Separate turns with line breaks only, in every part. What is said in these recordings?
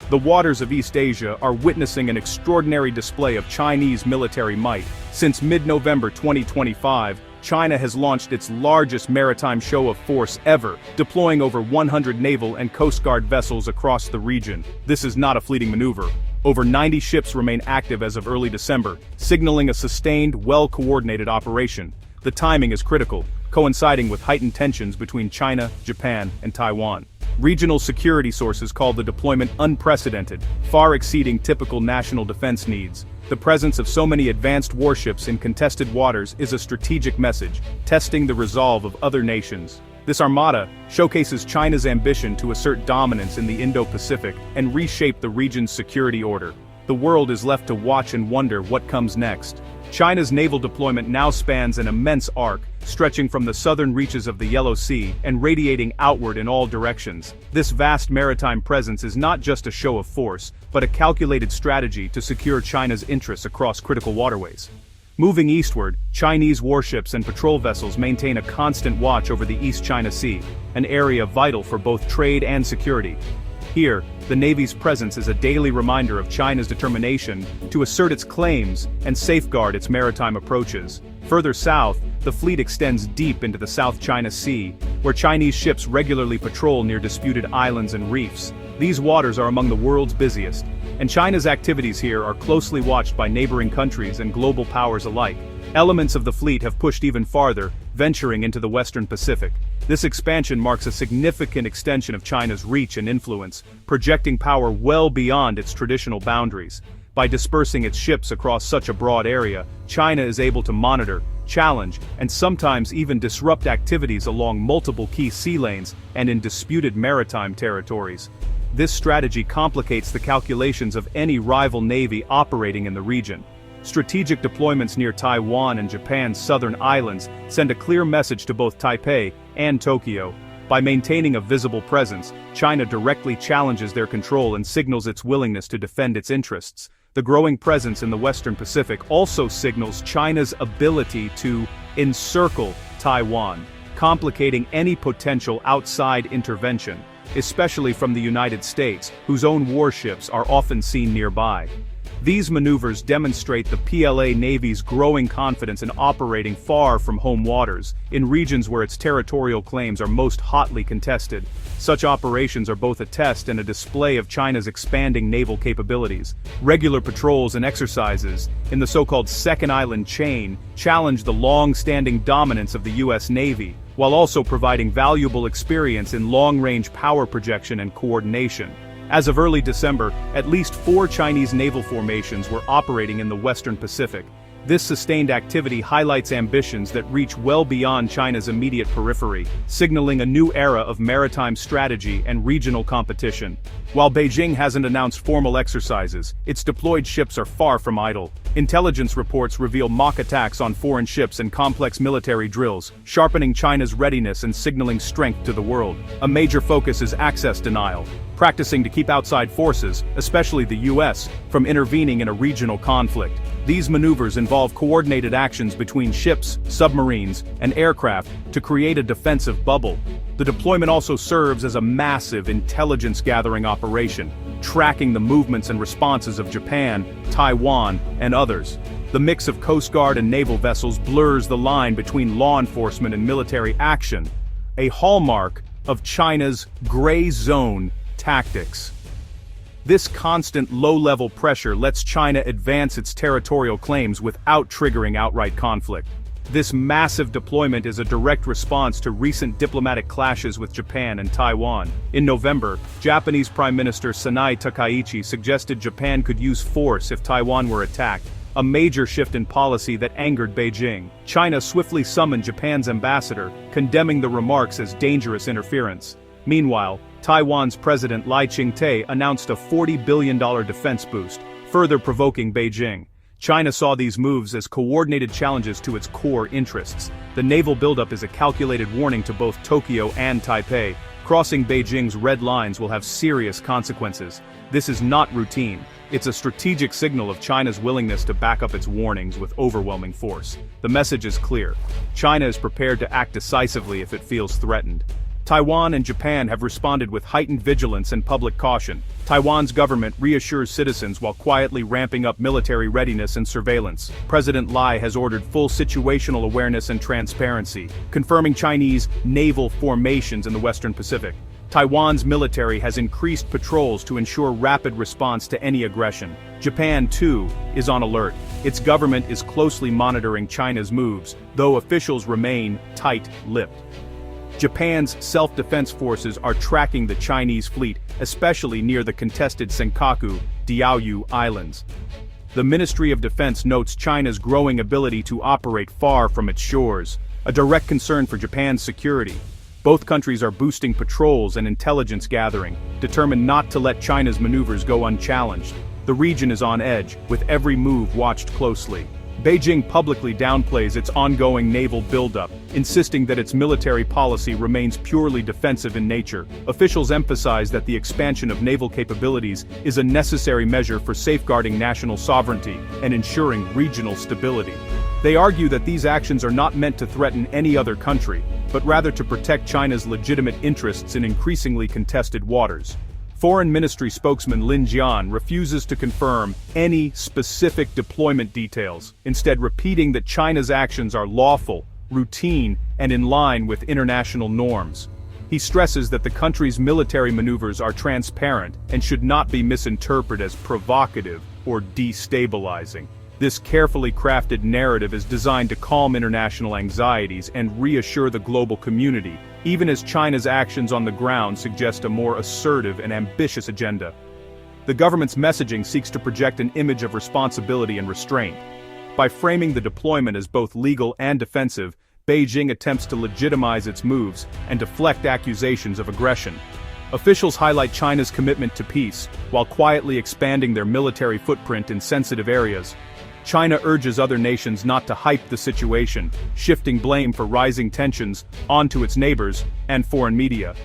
The waters of East Asia are witnessing an extraordinary display of Chinese military might. Since mid-November 2025, China has launched its largest maritime show of force ever, deploying over 100 naval and Coast Guard vessels across the region. This is not a fleeting maneuver. Over 90 ships remain active as of early December, signaling a sustained, well-coordinated operation. The timing is critical, coinciding with heightened tensions between China, Japan, and Taiwan. Regional security sources call the deployment unprecedented, far exceeding typical national defense needs. The presence of so many advanced warships in contested waters is a strategic message, testing the resolve of other nations. This armada showcases China's ambition to assert dominance in the Indo-Pacific and reshape the region's security order. The world is left to watch and wonder what comes next. China's naval deployment now spans an immense arc, stretching from the southern reaches of the Yellow Sea and radiating outward in all directions. This vast maritime presence is not just a show of force, but a calculated strategy to secure China's interests across critical waterways. Moving eastward, Chinese warships and patrol vessels maintain a constant watch over the East China Sea, an area vital for both trade and security. Here, the Navy's presence is a daily reminder of China's determination to assert its claims and safeguard its maritime approaches. Further south, the fleet extends deep into the South China Sea, where Chinese ships regularly patrol near disputed islands and reefs. These waters are among the world's busiest, and China's activities here are closely watched by neighboring countries and global powers alike. Elements of the fleet have pushed even farther, venturing into the Western Pacific. This expansion marks a significant extension of China's reach and influence, projecting power well beyond its traditional boundaries. By dispersing its ships across such a broad area, China is able to monitor, challenge, and sometimes even disrupt activities along multiple key sea lanes and in disputed maritime territories. This strategy complicates the calculations of any rival navy operating in the region. Strategic deployments near Taiwan and Japan's southern islands send a clear message to both Taipei and Tokyo. By maintaining a visible presence, China directly challenges their control and signals its willingness to defend its interests. The growing presence in the Western Pacific also signals China's ability to encircle Taiwan, complicating any potential outside intervention, especially from the United States, whose own warships are often seen nearby. These maneuvers demonstrate the PLA Navy's growing confidence in operating far from home waters, in regions where its territorial claims are most hotly contested. Such operations are both a test and a display of China's expanding naval capabilities. Regular patrols and exercises, in the so-called Second Island Chain, challenge the long-standing dominance of the U.S. Navy, while also providing valuable experience in long-range power projection and coordination. As of early December, at least 4 Chinese naval formations were operating in the Western Pacific. This sustained activity highlights ambitions that reach well beyond China's immediate periphery, signaling a new era of maritime strategy and regional competition. While Beijing hasn't announced formal exercises, its deployed ships are far from idle. Intelligence reports reveal mock attacks on foreign ships and complex military drills, sharpening China's readiness and signaling strength to the world. A major focus is access denial, practicing to keep outside forces, especially the U.S., from intervening in a regional conflict. These maneuvers involve coordinated actions between ships, submarines, and aircraft to create a defensive bubble. The deployment also serves as a massive intelligence-gathering operation, tracking the movements and responses of Japan, Taiwan, and others. The mix of Coast Guard and naval vessels blurs the line between law enforcement and military action, a hallmark of China's gray zone tactics. This constant low-level pressure lets China advance its territorial claims without triggering outright conflict. This massive deployment is a direct response to recent diplomatic clashes with Japan and Taiwan. In November, Japanese Prime Minister Sanae Takaichi suggested Japan could use force if Taiwan were attacked, a major shift in policy that angered Beijing. China swiftly summoned Japan's ambassador, condemning the remarks as dangerous interference. Meanwhile, Taiwan's President Lai Ching-te announced a $40 billion defense boost, further provoking Beijing. China saw these moves as coordinated challenges to its core interests. The naval buildup is a calculated warning to both Tokyo and Taipei. Crossing Beijing's red lines will have serious consequences. This is not routine. It's a strategic signal of China's willingness to back up its warnings with overwhelming force. The message is clear. China is prepared to act decisively if it feels threatened. Taiwan and Japan have responded with heightened vigilance and public caution. Taiwan's government reassures citizens while quietly ramping up military readiness and surveillance. President Lai has ordered full situational awareness and transparency, confirming Chinese naval formations in the Western Pacific. Taiwan's military has increased patrols to ensure rapid response to any aggression. Japan, too, is on alert. Its government is closely monitoring China's moves, though officials remain tight-lipped. Japan's self-defense forces are tracking the Chinese fleet, especially near the contested Senkaku, Diaoyu Islands. The Ministry of Defense notes China's growing ability to operate far from its shores, a direct concern for Japan's security. Both countries are boosting patrols and intelligence gathering, determined not to let China's maneuvers go unchallenged. The region is on edge, with every move watched closely. Beijing publicly downplays its ongoing naval buildup, insisting that its military policy remains purely defensive in nature. Officials emphasize that the expansion of naval capabilities is a necessary measure for safeguarding national sovereignty and ensuring regional stability. They argue that these actions are not meant to threaten any other country, but rather to protect China's legitimate interests in increasingly contested waters. Foreign Ministry spokesman Lin Jian refuses to confirm any specific deployment details, instead repeating that China's actions are lawful, routine, and in line with international norms. He stresses that the country's military maneuvers are transparent and should not be misinterpreted as provocative or destabilizing. This carefully crafted narrative is designed to calm international anxieties and reassure the global community, even as China's actions on the ground suggest a more assertive and ambitious agenda. The government's messaging seeks to project an image of responsibility and restraint. By framing the deployment as both legal and defensive, Beijing attempts to legitimize its moves and deflect accusations of aggression. Officials highlight China's commitment to peace, while quietly expanding their military footprint in sensitive areas. China urges other nations not to hype the situation, shifting blame for rising tensions onto its neighbors and foreign media.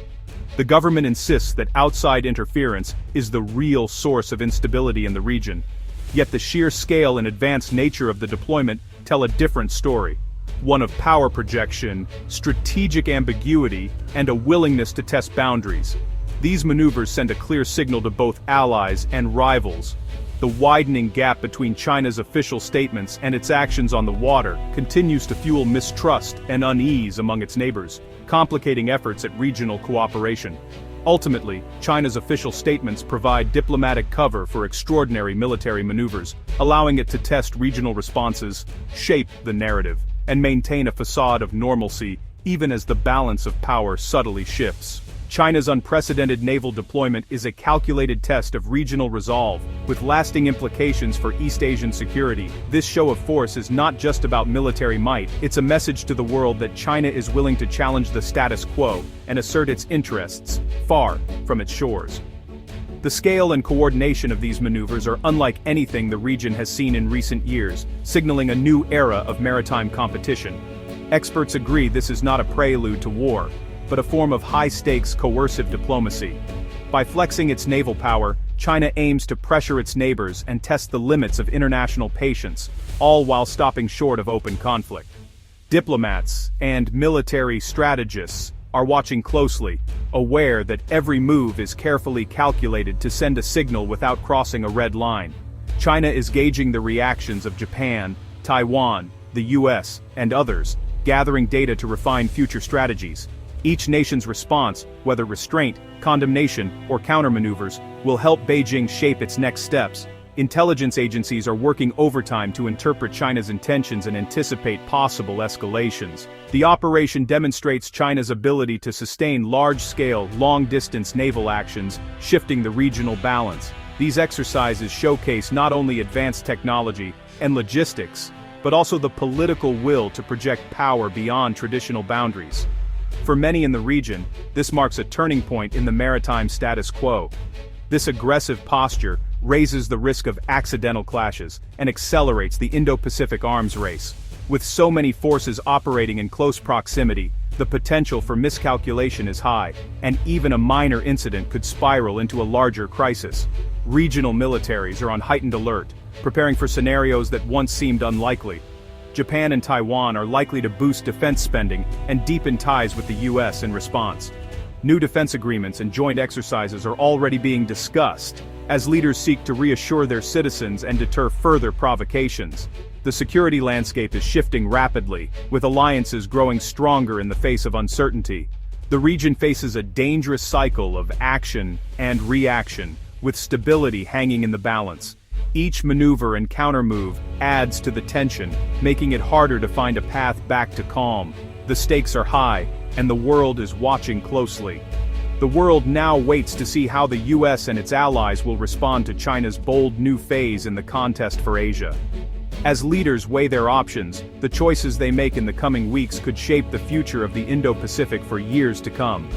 The government insists that outside interference is the real source of instability in the region. Yet the sheer scale and advanced nature of the deployment tell a different story. One of power projection, strategic ambiguity, and a willingness to test boundaries. These maneuvers send a clear signal to both allies and rivals. The widening gap between China's official statements and its actions on the water continues to fuel mistrust and unease among its neighbors, complicating efforts at regional cooperation. Ultimately, China's official statements provide diplomatic cover for extraordinary military maneuvers, allowing it to test regional responses, shape the narrative, and maintain a facade of normalcy even as the balance of power subtly shifts. China's unprecedented naval deployment is a calculated test of regional resolve, with lasting implications for East Asian security. This show of force is not just about military might, it's a message to the world that China is willing to challenge the status quo and assert its interests, far from its shores. The scale and coordination of these maneuvers are unlike anything the region has seen in recent years, signaling a new era of maritime competition. Experts agree this is not a prelude to war, but a form of high-stakes coercive diplomacy. By flexing its naval power, China aims to pressure its neighbors and test the limits of international patience, all while stopping short of open conflict. Diplomats and military strategists are watching closely, aware that every move is carefully calculated to send a signal without crossing a red line. China is gauging the reactions of Japan, Taiwan, the US, and others, gathering data to refine future strategies. Each nation's response, whether restraint, condemnation, or countermaneuvers, will help Beijing shape its next steps. Intelligence agencies are working overtime to interpret China's intentions and anticipate possible escalations. The operation demonstrates China's ability to sustain large-scale, long-distance naval actions, shifting the regional balance. These exercises showcase not only advanced technology and logistics, but also the political will to project power beyond traditional boundaries. For many in the region, this marks a turning point in the maritime status quo. This aggressive posture raises the risk of accidental clashes and accelerates the Indo-Pacific arms race. With so many forces operating in close proximity, the potential for miscalculation is high, and even a minor incident could spiral into a larger crisis. Regional militaries are on heightened alert, preparing for scenarios that once seemed unlikely. Japan and Taiwan are likely to boost defense spending and deepen ties with the US in response. New defense agreements and joint exercises are already being discussed, as leaders seek to reassure their citizens and deter further provocations. The security landscape is shifting rapidly, with alliances growing stronger in the face of uncertainty. The region faces a dangerous cycle of action and reaction, with stability hanging in the balance. Each maneuver and countermove adds to the tension, making it harder to find a path back to calm. The stakes are high, and the world is watching closely. The world now waits to see how the US and its allies will respond to China's bold new phase in the contest for Asia. As leaders weigh their options, the choices they make in the coming weeks could shape the future of the Indo-Pacific for years to come.